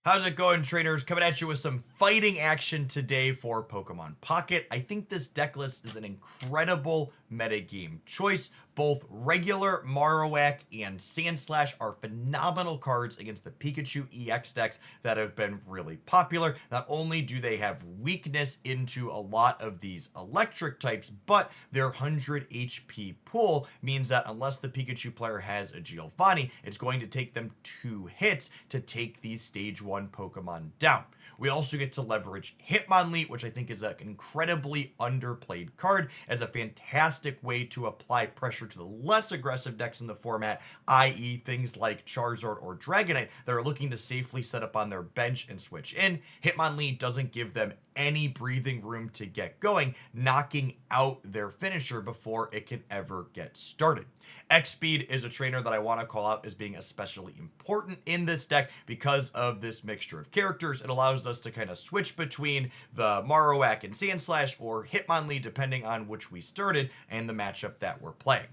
How's it going, trainers? Coming at you with some fighting action today for Pokemon Pocket. I think this deck list is an incredible metagame choice. Both regular Marowak and Sandslash are phenomenal cards against the Pikachu EX decks that have been really popular. Not only do they have weakness into a lot of these electric types, but their 100 HP pool means that unless the Pikachu player has a Giovanni, it's going to take them 2 hits to take these stage 1 Pokemon down. We also get to leverage Hitmonlee, which I think is an incredibly underplayed card, as a fantastic way to apply pressure to the less aggressive decks in the format, i.e. things like Charizard or Dragonite that are looking to safely set up on their bench and switch in. Hitmonlee doesn't give them any breathing room to get going, knocking out their finisher before it can ever get started. X-Speed is a trainer that I want to call out as being especially important in this deck because of this mixture of characters. It allows us to kind of switch between the Marowak and Sandslash or Hitmonlee depending on which we started and the matchup that we're playing.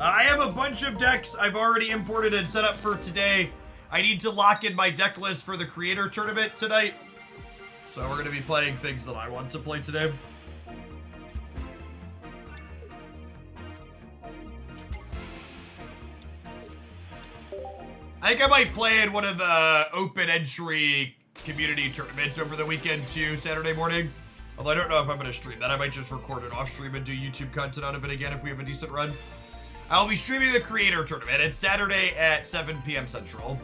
I have a bunch of decks I've already imported and set up for today. I need to lock in my deck list for the creator tournament tonight. So we're going to be playing things that I want to play today. I think I might play in one of the open entry community tournaments over the weekend too, Saturday morning. Although I don't know if I'm going to stream that. I might just record it off stream and do YouTube content out of it again if we have a decent run. I'll be streaming the creator tournament. It's Saturday at 7 p.m. Central.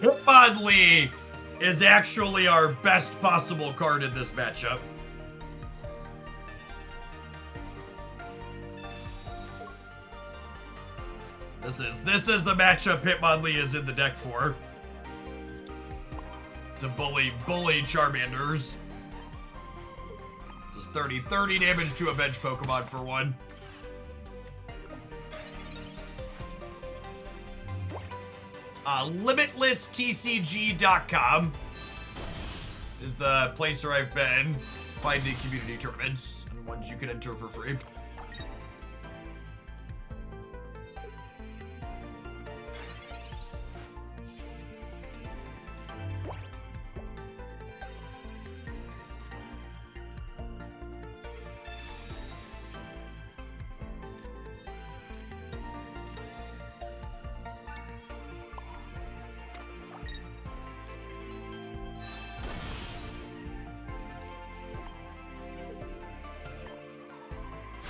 Hitmonlee is actually our best possible card in this matchup. This is the matchup Hitmonlee is in the deck for. To bully Charmanders. Just 30 damage to a bench Pokemon for one. LimitlessTCG.com is the place where I've been finding community tournaments and ones you can enter for free.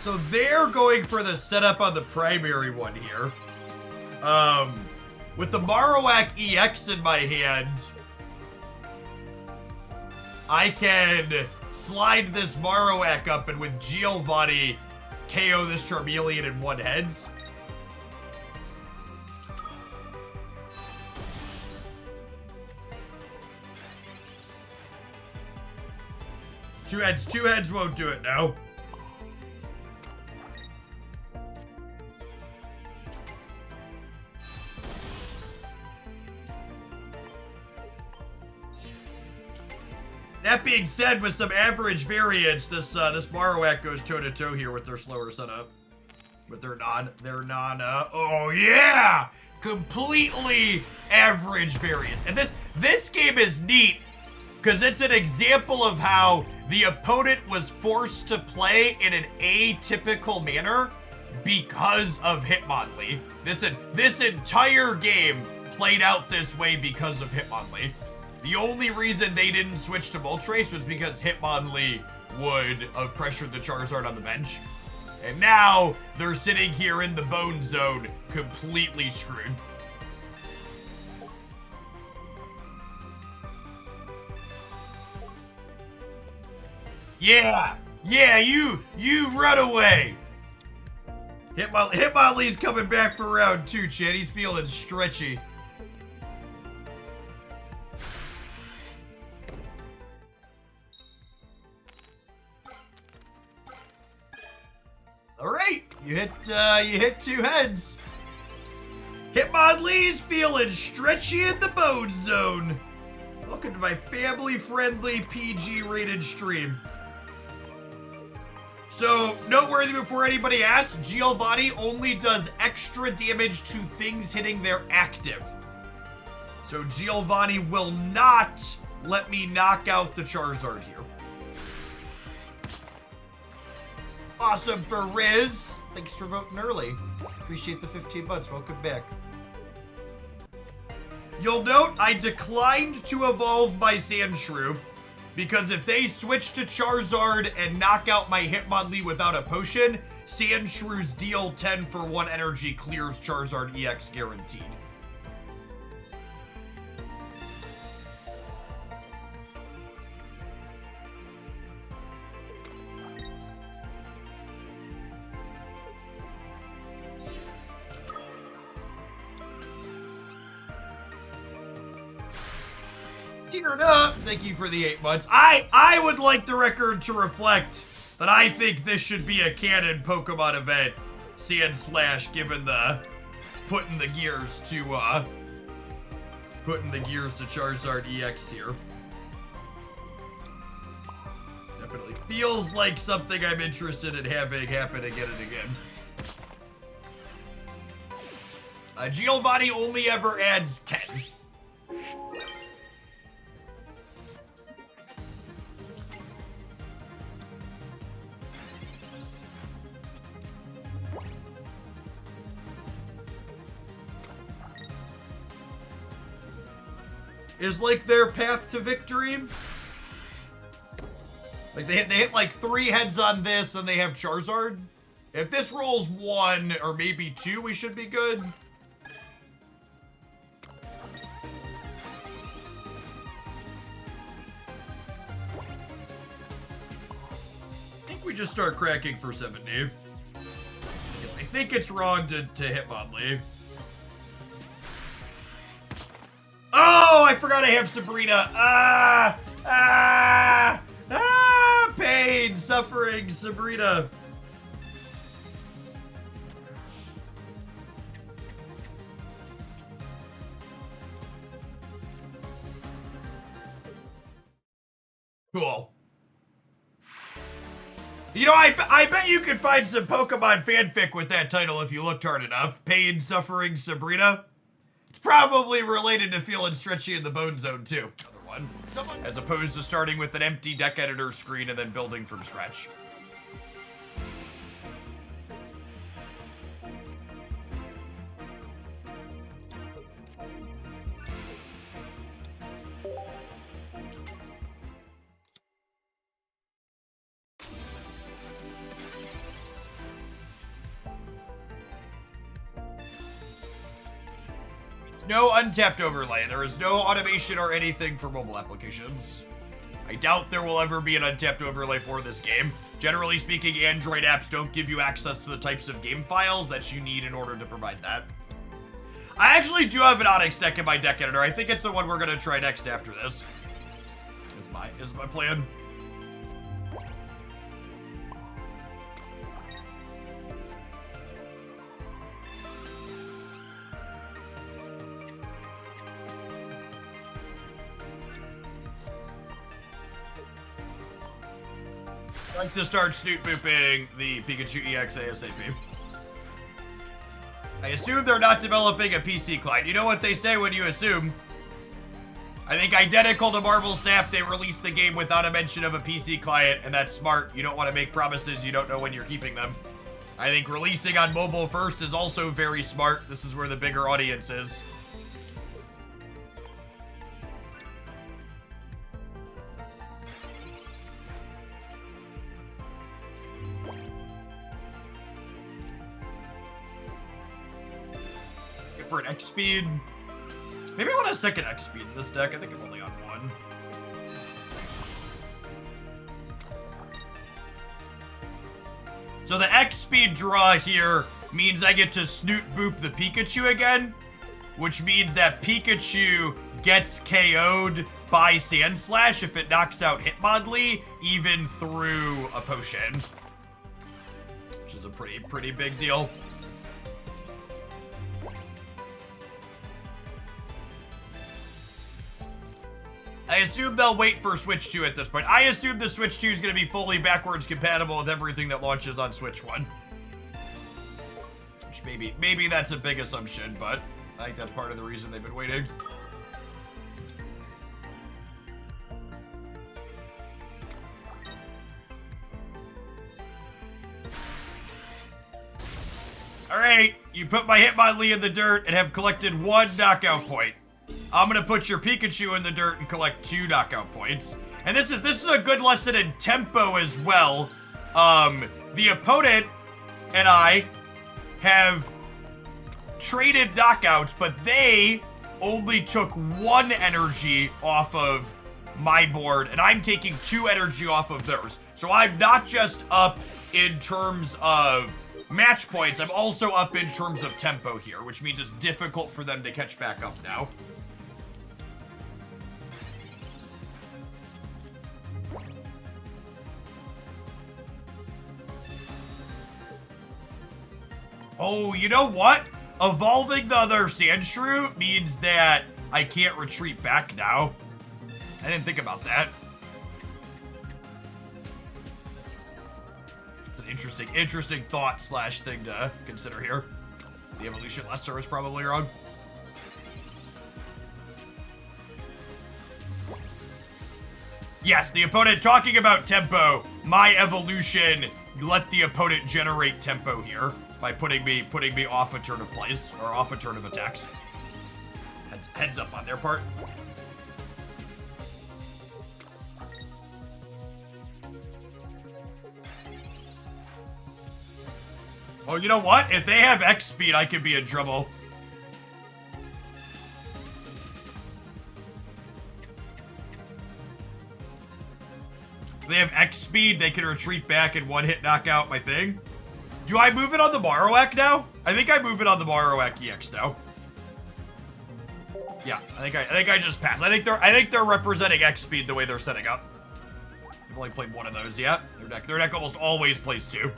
So they're going for the setup on the primary one here. With the Marowak EX in my hand, I can slide this Marowak up and with Giovanni KO this Charmeleon in one heads. Two heads won't do it now. That being said, with some average variance, this Marowak goes toe-to-toe here with their slower setup. With their oh yeah! Completely average variance. And this game is neat, because it's an example of how the opponent was forced to play in an atypical manner because of Hitmonlee. This entire game played out this way because of Hitmonlee. The only reason they didn't switch to Moltres was because Hitmonlee would have pressured the Charizard on the bench. And now they're sitting here in the Bone Zone, completely screwed. Yeah, you run away. Hitmonlee's coming back for round 2, Chad. He's feeling stretchy. All right, You hit two heads. Hitmonlee's feeling stretchy in the bone zone. Welcome to my family-friendly, PG-rated stream. So, noteworthy before anybody asks, Giovanni only does extra damage to things hitting their active. So Giovanni will not let me knock out the Charizard here. Awesome for Riz. Thanks for voting early. Appreciate the 15 months. Welcome back. You'll note I declined to evolve my Sandshrew because if they switch to Charizard and knock out my Hitmonlee without a potion, Sandshrew's deal 10 for 1 energy clears Charizard EX guaranteed. Teared up. Thank you for the 8 months. I would like the record to reflect that I think this should be a canon Pokemon event. Sandslash, given the putting the gears to Charizard EX here. Definitely feels like something I'm interested in having happen again and again. Giovanni only ever adds 10. Is like their path to victory. Like they hit like 3 heads on this and they have Charizard. If this rolls 1 or maybe 2, we should be good. I think we just start cracking for 70. I think it's wrong to Hitmonlee. Oh, I forgot I have Sabrina. Pain, suffering, Sabrina. Cool. You know, I bet you could find some Pokemon fanfic with that title if you looked hard enough. Pain, suffering, Sabrina. It's probably related to feeling stretchy in the bone zone, too. Another one. As opposed to starting with an empty deck editor screen and then building from scratch. No untapped overlay. There is no automation or anything for mobile applications. I doubt there will ever be an untapped overlay for this game. Generally speaking, Android apps don't give you access to the types of game files that you need in order to provide that. I actually do have an Onyx deck in my deck editor. I think it's the one we're gonna try next after this. Is my plan. I'd like to start snoot booping the Pikachu EX ASAP. I assume they're not developing a PC client. You know what they say when you assume. I think identical to Marvel Snap, they released the game without a mention of a PC client, and that's smart. You don't want to make promises you don't know when you're keeping them. I think releasing on mobile first is also very smart. This is where the bigger audience is. For an X speed. Maybe I want a second X speed in this deck. I think I'm only on 1. So the X speed draw here means I get to snoot boop the Pikachu again, which means that Pikachu gets KO'd by Sandslash if it knocks out Hitmonlee, even through a potion. Which is is a pretty big deal. I assume they'll wait for Switch 2 at this point. I assume the Switch 2 is going to be fully backwards compatible with everything that launches on Switch 1. Which maybe that's a big assumption, but I think that's part of the reason they've been waiting. Alright, you put my Hitmonlee in the dirt and have collected 1 knockout point. I'm gonna put your Pikachu in the dirt and collect 2 knockout points. And this is a good lesson in tempo as well. The opponent and I have traded knockouts, but they only took 1 energy off of my board, and I'm taking 2 energy off of theirs. So I'm not just up in terms of match points, I'm also up in terms of tempo here, which means it's difficult for them to catch back up now. Oh, you know what? Evolving the other Sandshrew means that I can't retreat back now. I didn't think about that. It's an interesting thought slash thing to consider here. The evolution lesser is probably wrong. Yes, the opponent talking about tempo. My evolution let the opponent generate tempo here by putting me off a turn of plays or off a turn of attacks. Heads up on their part. Oh, you know what? If they have X speed, I could be in trouble. If they have X speed, they can retreat back and 1-hit knock out my thing. Do I move it on the Marowak now? I think I move it on the Marowak EX now. Yeah, I think I just passed. I think they're representing X speed the way they're setting up. I've only played 1 of those yet. Their deck almost always plays 2.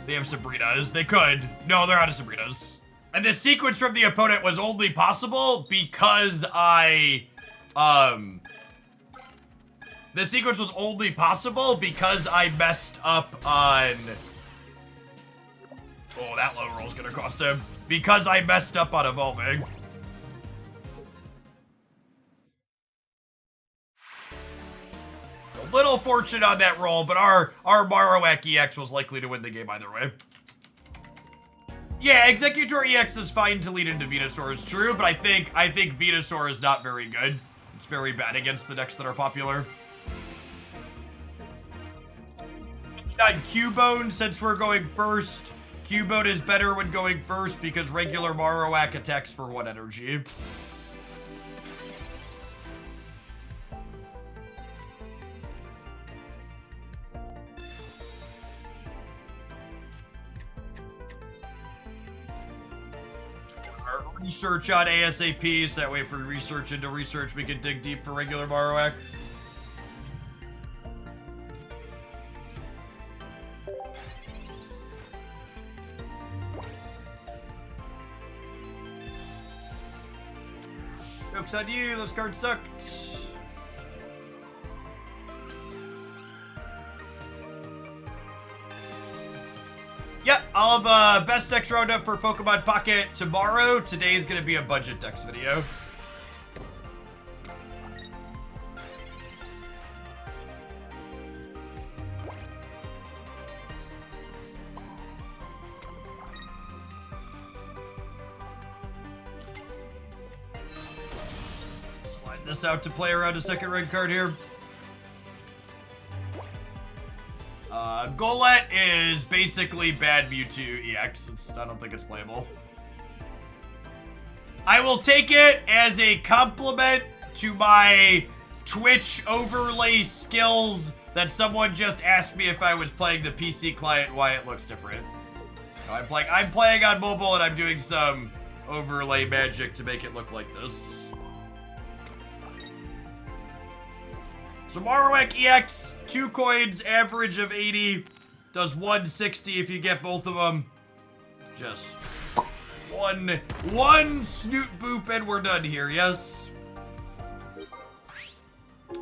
They have Sabrinas. They could. No, they're out of Sabrinas. And this sequence from the opponent was only possible because I, this sequence was only possible because I messed up on... Oh, that low roll's gonna cost him. Because I messed up on evolving. A little fortunate on that roll, but our Marowak EX was likely to win the game either way. Yeah, Executor EX is fine to lead into Venusaur, it's true, but I think Venusaur is not very good. It's very bad against the decks that are popular. On Cubone, since we're going first, Cubone is better when going first because regular Marowak attacks for 1 energy. Research on ASAP, so that way if we research into research, we can dig deep for regular Marowak. Joke's on you, those cards sucked. Yep, I'll have best decks roundup for Pokemon Pocket tomorrow. Today is going to be a budget decks video. Slide this out to play around a second red card here. Golett is basically bad Mewtwo EX. I don't think it's playable. I will take it as a compliment to my Twitch overlay skills that someone just asked me if I was playing the PC client, why it looks different. No, I'm playing on mobile and I'm doing some overlay magic to make it look like this. So Marowak EX, 2 coins, average of 80. Does 160 if you get both of them. Just one snoot boop and we're done here, yes?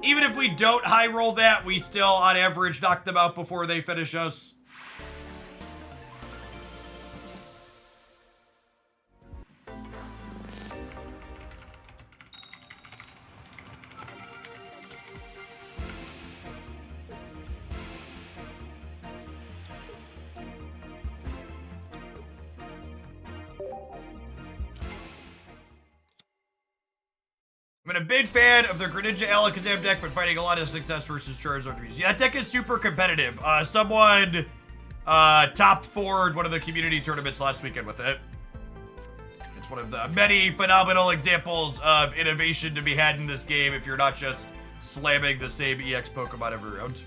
Even if we don't high roll that, we still, on average, knock them out before they finish us. I'm a big fan of the Greninja Alakazam deck, but finding a lot of success versus Charizard. Yeah, that deck is super competitive. Someone top 4'd one of the community tournaments last weekend with it. It's one of the many phenomenal examples of innovation to be had in this game if you're not just slamming the same EX Pokemon every round.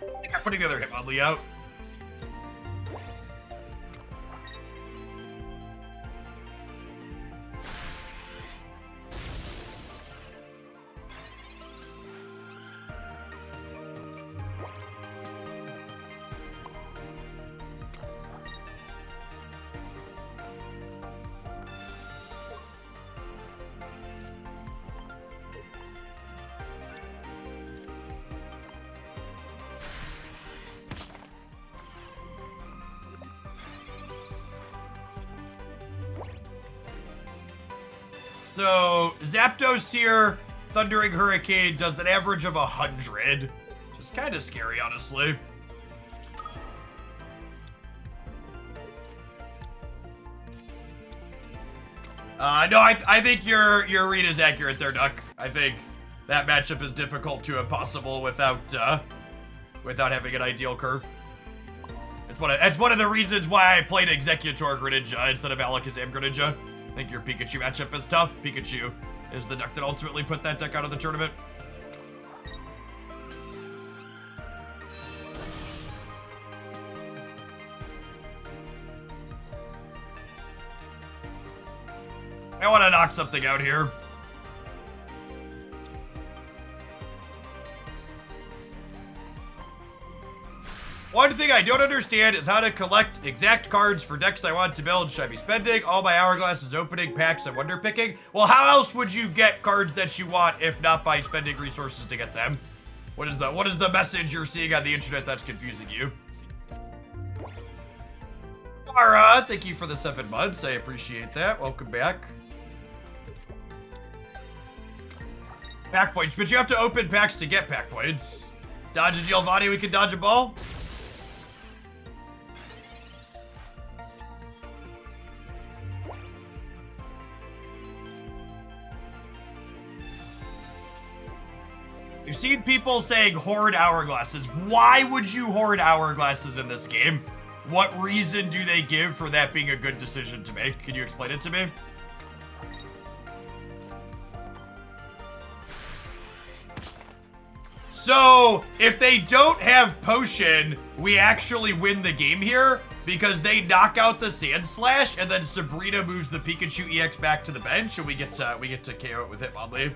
I think I'm putting the other Hitmonlee out. So, Zapdos here, Thundering Hurricane does an average of 100. Which is kind of scary, honestly. No, I think your read is accurate there, Duck. I think that matchup is difficult to impossible without having an ideal curve. It's one of the reasons why I played Executor Greninja instead of Alakazam Greninja. I think your Pikachu matchup is tough. Pikachu is the deck that ultimately put that deck out of the tournament. I want to knock something out here. One thing I don't understand is how to collect exact cards for decks I want to build. Should I be spending all my hourglasses opening packs and wonder picking? Well, how else would you get cards that you want if not by spending resources to get them? What is the message you're seeing on the internet that's confusing you? Mara, thank you for the 7 months. I appreciate that. Welcome back. Pack points, but you have to open packs to get pack points. Dodge a Giovanni, we can dodge a ball. You've seen people saying hoard hourglasses. Why would you hoard hourglasses in this game? What reason do they give for that being a good decision to make? Can you explain it to me? So, if they don't have potion, we actually win the game here because they knock out the Sandslash and then Sabrina moves the Pikachu EX back to the bench and we get to KO it with Hitmonlee.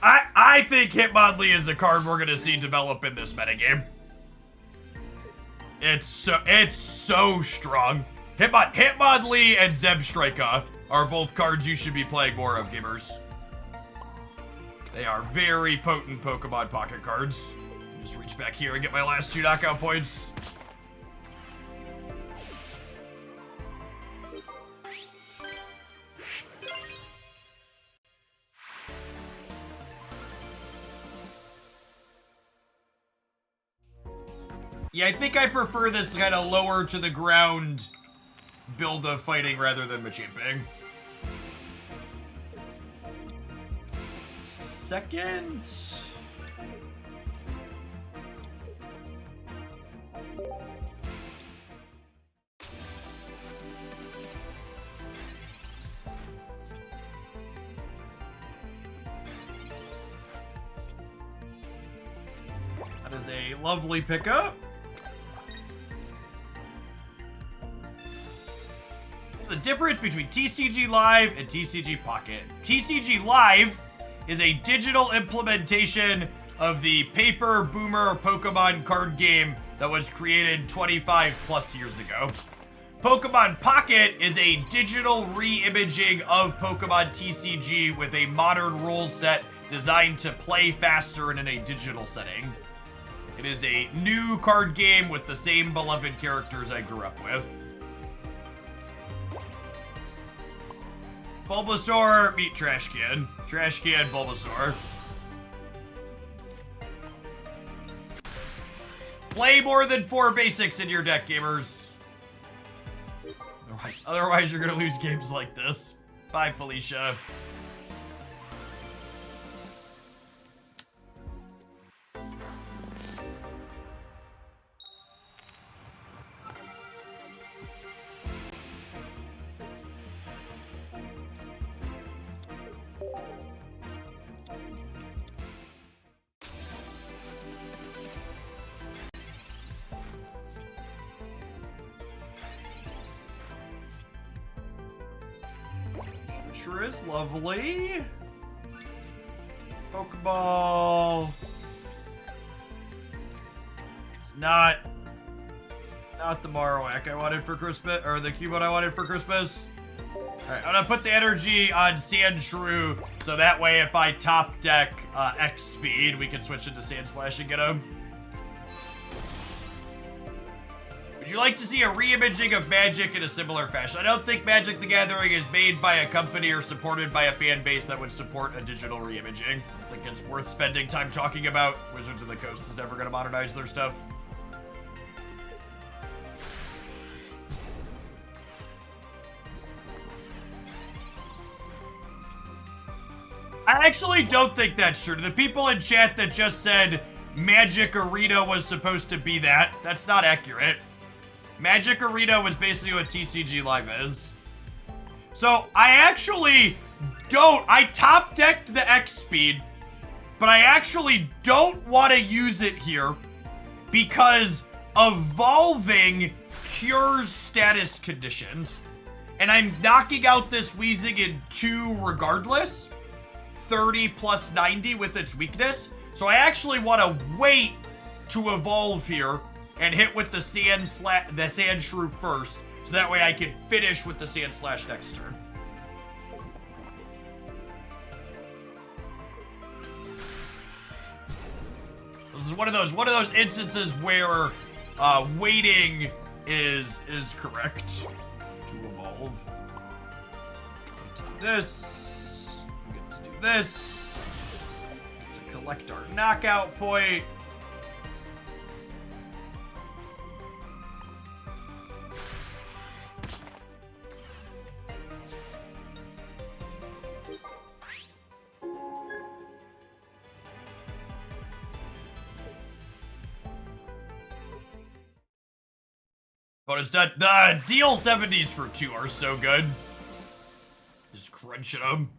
I think Hitmonlee is a card we're gonna see develop in this metagame. It's so strong. Hitmonlee and Zebstrika are both cards you should be playing more of, gamers. They are very potent Pokemon pocket cards. Just reach back here and get my last 2 knockout points. Yeah, I think I prefer this kind of lower to the ground build of fighting rather than Machimping. Second? That is a lovely pickup. difference between TCG Live and TCG Pocket. TCG Live is a digital implementation of the paper boomer Pokemon card game that was created 25 plus years ago. Pokemon Pocket is a digital re-imaging of Pokemon TCG with a modern rule set designed to play faster and in a digital setting. It is a new card game with the same beloved characters I grew up with. Bulbasaur, meet Trash Can. Trash Can, Bulbasaur. Play more than 4 basics in your deck, gamers. Otherwise you're gonna lose games like this. Bye, Felicia. Sure is lovely. Pokeball. It's not the Marowak I wanted for Christmas, or the Cubone I wanted for Christmas. Alright, I'm gonna put the energy on Sandshrew, so that way if I top deck X speed, we can switch into Sandslash and get him. Would you like to see a re-imaging of Magic in a similar fashion? I don't think Magic the Gathering is made by a company or supported by a fan base that would support a digital re-imaging. I think it's worth spending time talking about. Wizards of the Coast is never going to modernize their stuff. I actually don't think that's true. To the people in chat that just said Magic Arena was supposed to be that, that's not accurate. Magic Arena was basically what TCG Live is. So, I actually don't... I top decked the X speed, but I actually don't want to use it here because evolving cures status conditions. And I'm knocking out this Weezing in 2 regardless. 30 plus 90 with its weakness. So I actually want to wait to evolve here and hit with the Sandshrew first, so that way I can finish with the Sandslash next turn. This is one of those instances where waiting is correct to evolve. To do this, we get to do this. We get to collect our knockout point. But it's done. The deal 70s for 2 are so good. Just crunching them.